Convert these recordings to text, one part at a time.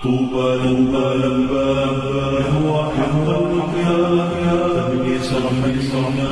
طوبى للباب هو حق الرقيا تبني صرحا.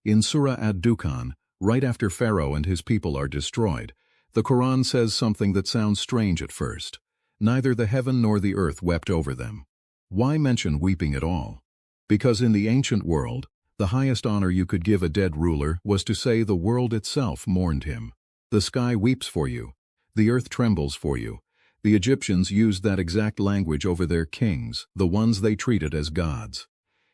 In Surah Ad-Dukhan, right after Pharaoh and his people are destroyed, the Quran says something that sounds strange at first. Neither the heaven nor the earth wept over them. Why mention weeping at all? Because in the ancient world, the highest honor you could give a dead ruler was to say the world itself mourned him. The sky weeps for you. The earth trembles for you. The Egyptians used that exact language over their kings, the ones they treated as gods.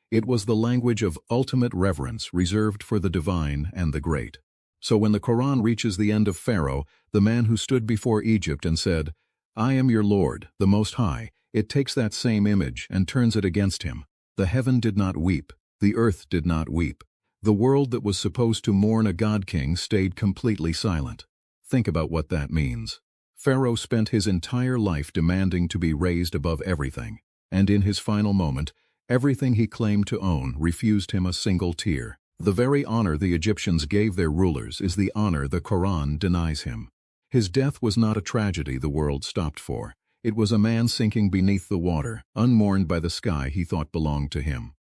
It was the language of ultimate reverence reserved for the divine and the great. So when the Quran reaches the end of Pharaoh, the man who stood before Egypt and said, "I am your Lord, the Most High," it takes that same image and turns it against him. The heaven did not weep. The earth did not weep. The world that was supposed to mourn a god-king stayed completely silent. Think about what that means. Pharaoh spent his entire life demanding to be raised above everything, and in his final moment, everything he claimed to own refused him a single tear. The very honor the Egyptians gave their rulers is the honor the Quran denies him. His death was not a tragedy the world stopped for. It was a man sinking beneath the water, unmourned by the sky he thought belonged to him.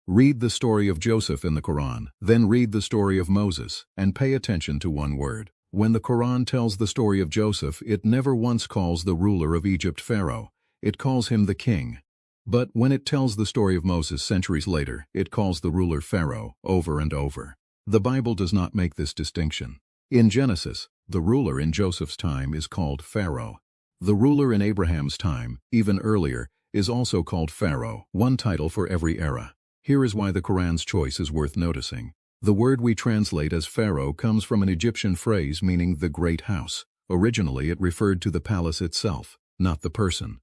Read the story of Joseph in the Quran, then read the story of Moses, and pay attention to one word. When the Quran tells the story of Joseph, it never once calls the ruler of Egypt Pharaoh. It calls him the king. But when it tells the story of Moses centuries later, it calls the ruler Pharaoh over and over. The Bible does not make this distinction. In Genesis, the ruler in Joseph's time is called Pharaoh. The ruler in Abraham's time, even earlier, is also called Pharaoh, one title for every era. Here is why the Quran's choice is worth noticing. The word we translate as Pharaoh comes from an Egyptian phrase meaning the great house. Originally, it referred to the palace itself, not the person.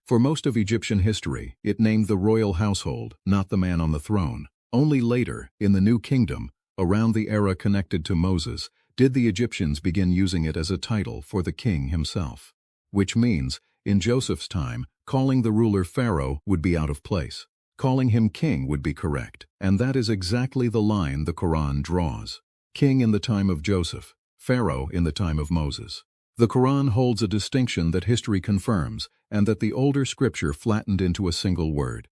For most of Egyptian history, it named the royal household, not the man on the throne. Only later, in the New Kingdom, around the era connected to Moses, did the Egyptians begin using it as a title for the king himself. Which means, in Joseph's time, calling the ruler Pharaoh would be out of place. Calling him king would be correct, and that is exactly the line the Quran draws. King in the time of Joseph, Pharaoh in the time of Moses. The Quran holds a distinction that history confirms, and that the older scripture flattened into a single word.